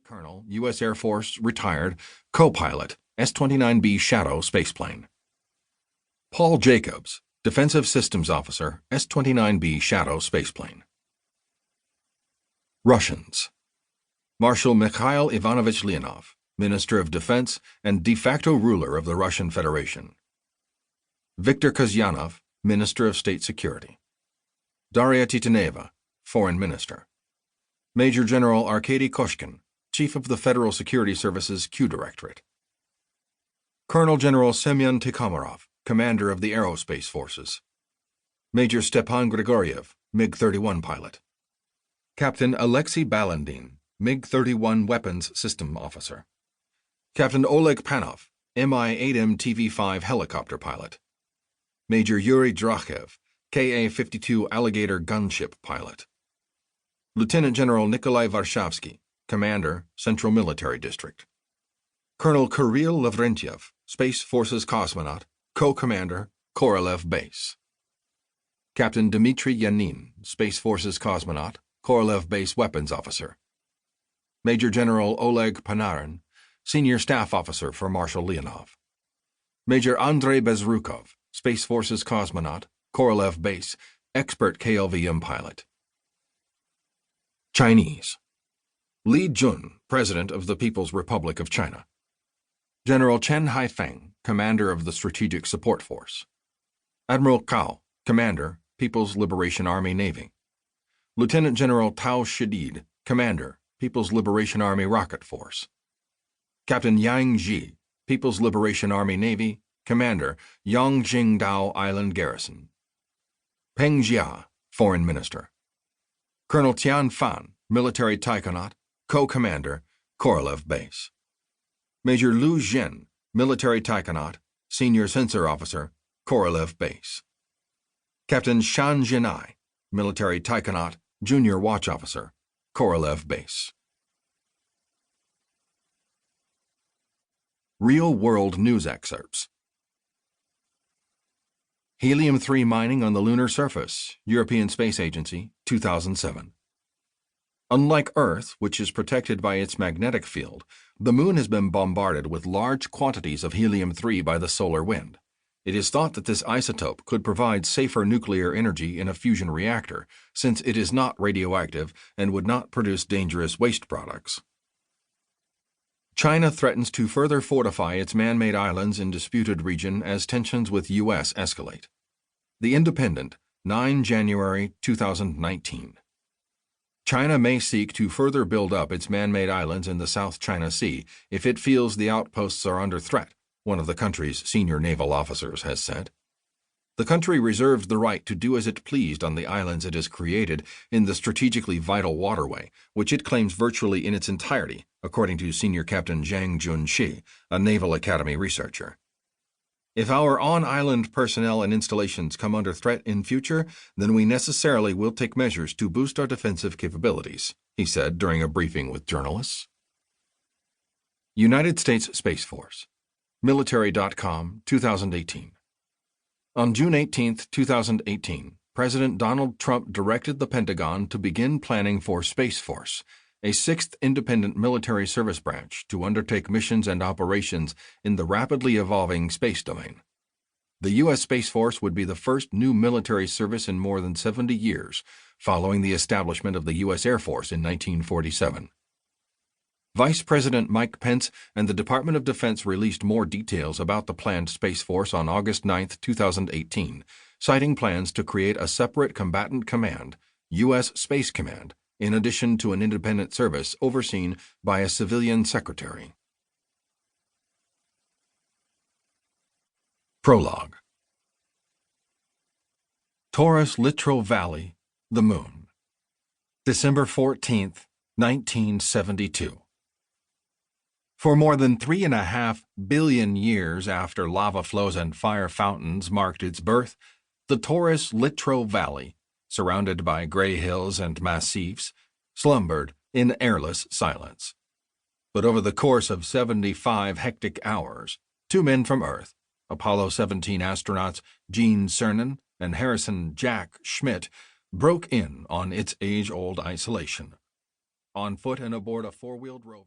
Colonel, U.S. Air Force, retired, co-pilot, S-29B Shadow spaceplane. Paul Jacobs, Defensive Systems Officer, S-29B Shadow spaceplane. Russians. Marshal Mikhail Ivanovich Leonov, Minister of Defense and de facto ruler of the Russian Federation. Viktor Kazyanov, Minister of State Security. Daria Titaneva, Foreign Minister. Major General Arkady Koshkin, Chief of the Federal Security Service's Q Directorate. Colonel General Semyon Tikhomarov, Commander of the Aerospace Forces. Major Stepan Grigoriev, MiG-31 pilot. Captain Alexei Balandin, MiG-31 Weapons System Officer. Captain Oleg Panov, Mi-8M TV-5 helicopter pilot. Major Yuri Drachev, Ka-52 Alligator gunship pilot. Lieutenant General Nikolai Varshavsky, Commander, Central Military District. Colonel Kirill Lavrentiev, Space Forces cosmonaut, Co-Commander, Korolev Base. Captain Dmitry Yanin, Space Forces cosmonaut, Korolev Base Weapons Officer. Major General Oleg Panarin, Senior Staff Officer for Marshal Leonov. Major Andrei Bezrukov, Space Forces cosmonaut, Korolev Base, expert KLVM pilot. Chinese. Li Jun, President of the People's Republic of China. General Chen Haifeng, Commander of the Strategic Support Force. Admiral Cao, Commander, People's Liberation Army Navy. Lieutenant General Tao Shidid, Commander, People's Liberation Army Rocket Force. Captain Yang Ji, People's Liberation Army Navy, Commander, Yongjingdao Island Garrison. Peng Jia, Foreign Minister. Colonel Tian Fan, Military Taikonaut, Co-Commander, Korolev Base. Major Lu Zhen, Military Taikonaut, Senior Sensor Officer, Korolev Base. Captain Shan Jinai, Military Taikonaut, Junior Watch Officer, Korolev Base. Real-world news excerpts. Helium-3 mining on the lunar surface, European Space Agency, 2007. Unlike Earth, which is protected by its magnetic field, the Moon has been bombarded with large quantities of helium-3 by the solar wind. It is thought that this isotope could provide safer nuclear energy in a fusion reactor, since it is not radioactive and would not produce dangerous waste products. China threatens to further fortify its man-made islands in disputed region as tensions with U.S. escalate. The Independent, 9 January 2019. China may seek to further build up its man-made islands in the South China Sea if it feels the outposts are under threat, one of the country's senior naval officers has said. The country reserves the right to do as it pleased on the islands it has created in the strategically vital waterway, which it claims virtually in its entirety, according to Senior Captain Zhang Junshi, a Naval Academy researcher. If our on-island personnel and installations come under threat in future, then we necessarily will take measures to boost our defensive capabilities, he said during a briefing with journalists. United States Space Force. Military.com, 2018. On June 18, 2018, President Donald Trump directed the Pentagon to begin planning for Space Force, a sixth independent military service branch to undertake missions and operations in the rapidly evolving space domain. The U.S. Space Force would be the first new military service in more than 70 years, following the establishment of the U.S. Air Force in 1947. Vice President Mike Pence and the Department of Defense released more details about the planned Space Force on August 9, 2018, citing plans to create a separate combatant command, U.S. Space Command, in addition to an independent service overseen by a civilian secretary. Prologue. Taurus Littrow Valley, the Moon. December 14, 1972. For more than 3.5 billion years after lava flows and fire fountains marked its birth, the Taurus Littrow Valley, surrounded by gray hills and massifs, slumbered in airless silence. But over the course of 75 hectic hours, 2 men from Earth, Apollo 17 astronauts Gene Cernan and Harrison Jack Schmitt, broke in on its age-old isolation. On foot and aboard a four-wheeled rover.